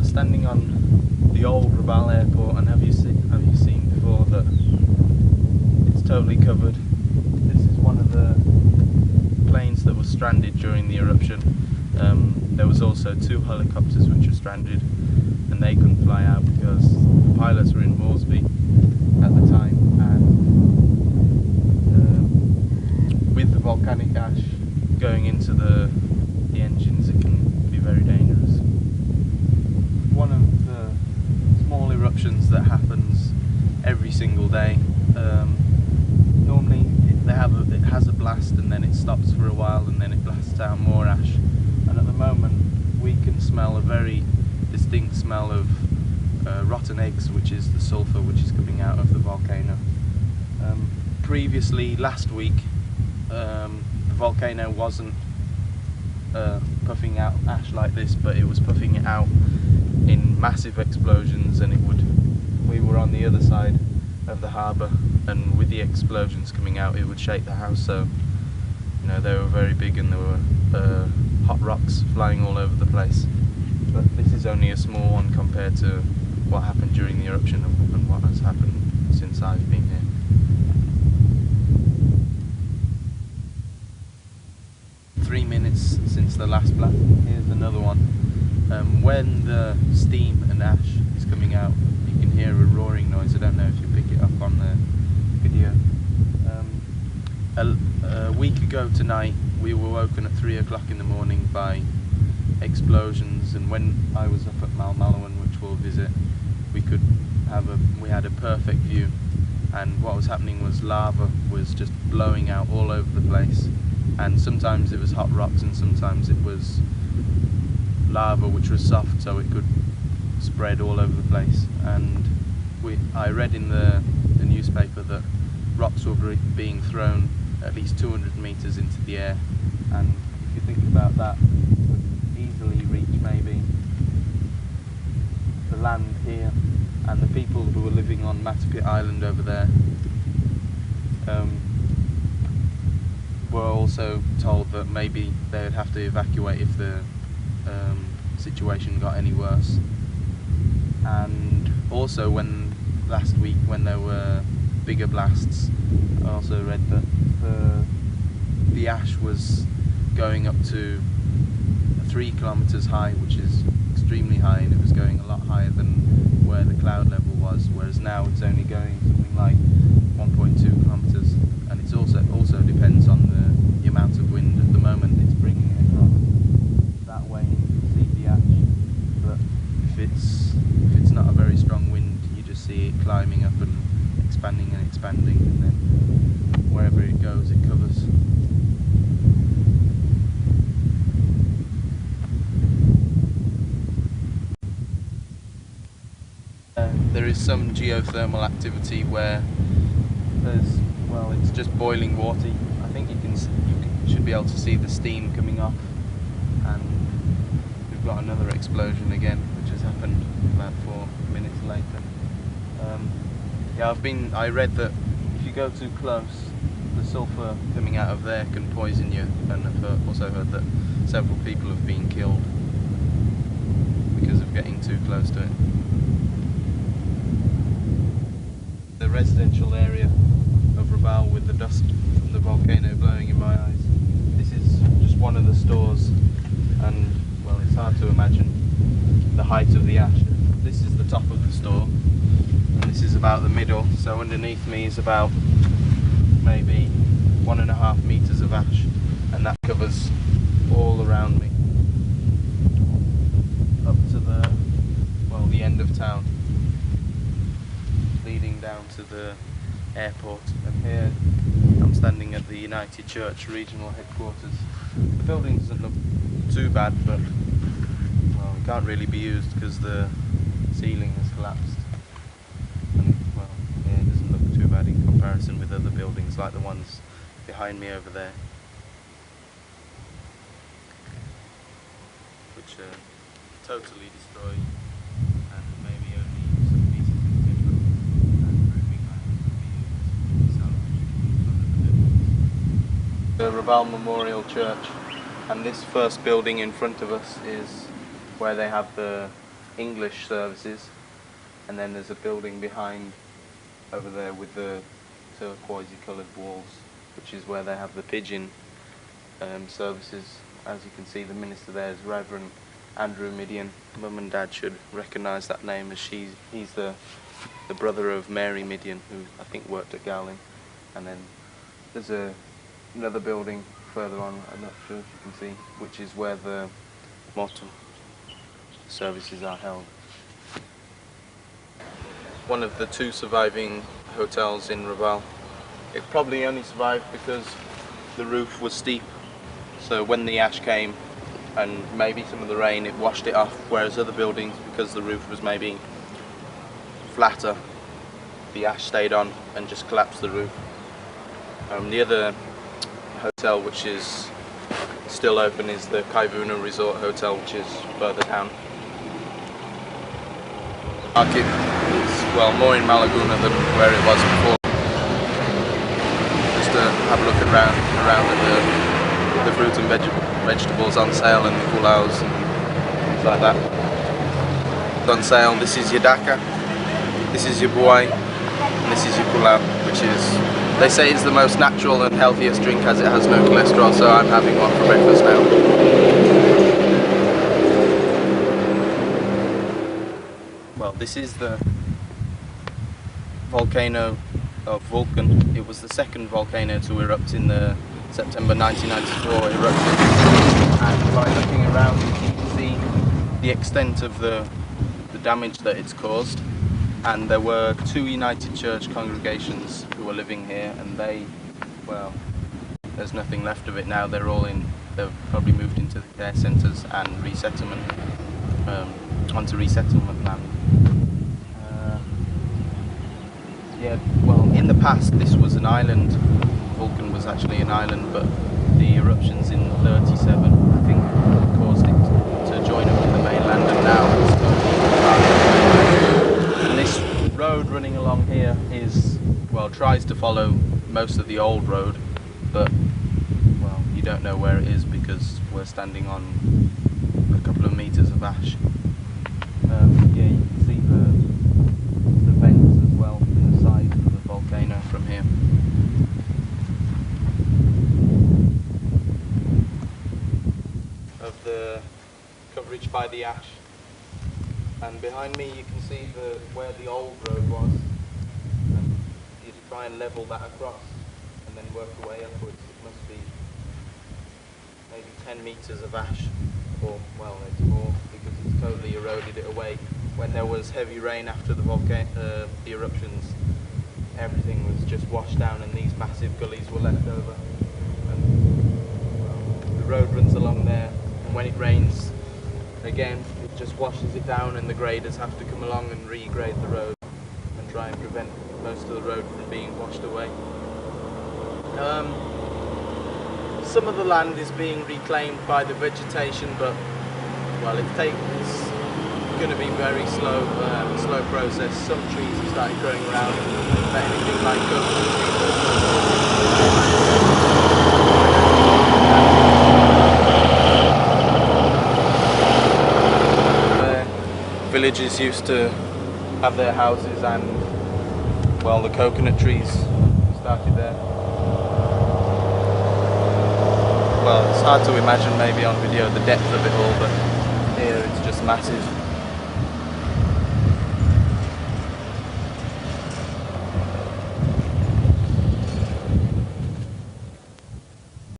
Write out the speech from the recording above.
standing on the old Rabaul airport, and have you seen before that it's totally covered? This is one of the planes that was stranded during the eruption. There was also 2 helicopters which were stranded, and they couldn't fly out because the pilots were in Moresby at the time, and with the volcanic ash going into the engines, it can be very dangerous. One of the small eruptions that happens every single day. Normally it has a blast and then it stops for a while and then it blasts out more ash. And at the moment we can smell a very distinct smell of rotten eggs, which is the sulphur which is coming out of the volcano. Previously, last week, the volcano wasn't puffing out ash like this, but it was puffing it out in massive explosions, and we were on the other side of the harbour, and with the explosions coming out it would shake the house. So you know, they were very big and there were hot rocks flying all over the place. But this is only a small one compared to what happened during the eruption and what has happened since I've been here. Three minutes since the last blast. Here's another one. When the steam and ash is coming out, you can hear a roaring noise. I don't know if you pick it up on the video. A week ago tonight, we were woken at 3 o'clock in the morning by explosions, and when I was up at Malmalawan, which we'll visit, we had a perfect view, and what was happening was lava was just blowing out all over the place, and sometimes it was hot rocks and sometimes it was lava which was soft, so it could spread all over the place. And I read in the newspaper that rocks were being thrown at least 200 meters into the air, and if you think about that, it would easily reach maybe the land here, and the people who were living on Matapit Island over there were also told that maybe they would have to evacuate if the situation got any worse. And also, when last week when there were bigger blasts, I also read that the ash was going up to 3 kilometers high, which is extremely high, and it was going a lot higher than where the cloud level was, whereas now it's only going something like 1.2 kilometers. And it's also depends on the amount of wind. At the moment it's bringing it across that way and you can see the ash, but if it's not a very strong wind, you just see it climbing up and expanding, and then wherever it goes it covers. There is some geothermal activity where it's just boiling water. I think you should be able to see the steam coming off, and we've got another explosion again, which has happened about 4 minutes later. I read that if you go too close, the sulphur coming out of there can poison you, and I've also heard that several people have been killed because of getting too close to it. The residential area of Rabaul with the dust from the volcano blowing in my eyes. This is just one of the stores, and well, it's hard to imagine the height of the ash. This is the top of the store, and this is about the middle, so underneath me is about maybe 1.5 meters of ash, and that covers all around me up to the end of town, leading down to the airport. And here I'm standing at the United Church regional headquarters. The building doesn't look too bad, but well, it can't really be used because the ceiling has collapsed. And well, yeah, it doesn't look too bad in comparison with other buildings like the ones behind me over there, which are totally destroyed. The Rabaul Memorial Church, and this first building in front of us is where they have the English services, and then there's a building behind over there with the turquoisey coloured walls, which is where they have the pigeon services. As you can see, the minister there is Reverend Andrew Midian. Mum and Dad should recognise that name, as he's the brother of Mary Midian, who I think worked at Gowling. And then there's another building further on, I'm not sure if you can see, which is where the mortal services are held. One of the two surviving hotels in Rabaul. It probably only survived because the roof was steep, so when the ash came and maybe some of the rain, it washed it off, whereas other buildings, because the roof was maybe flatter, the ash stayed on and just collapsed the roof. The other hotel which is still open is the Kaivuna Resort Hotel, which is further down. Market is, well, more in Malaguna than where it was before. Just to have a look around at the fruit and vegetables on sale and the pulaus and things like that. It's on sale. This is your daka, this is your buai, and this is your pulau, which is, they say, it's the most natural and healthiest drink as it has no cholesterol, so I'm having one for breakfast now. Well, this is the volcano of Vulcan. It was the second volcano to erupt in the September 1994 eruption, and by looking around you can see the extent of the damage that it's caused. And there were two United Church congregations who were living here, and they, well, there's nothing left of it now. They've probably moved into the care centres and resettlement, onto resettlement land. Yeah, well, in the past this was an island. Vulcan was actually an island, but the eruptions in 37, I think, caused it to join up with the mainland, and now it's totally. And this road running along here is, well, tries to follow most of the old road, but, well, you don't know where it is because we're standing on a couple of metres of ash. Yeah, you can see the vents as well in the side of the volcano from here. Of the coverage by the ash, and behind me you can see where the old road was, and you try and level that across and then work your way upwards. It must be maybe 10 metres of ash, or, well, it's more because it's totally eroded it away. When there was heavy rain after the eruptions, everything was just washed down and these massive gullies were left over. And, well, the road runs along there, and when it rains again, it just washes it down, and the graders have to come along and regrade the road and try and prevent most of the road from being washed away. Some of the land is being reclaimed by the vegetation, but, well, it's going to be very slow process. Some trees have started growing around, but anything like villages used to have their houses, and, well, the coconut trees started there. Well, it's hard to imagine maybe on video the depth of it all, but here it's just massive.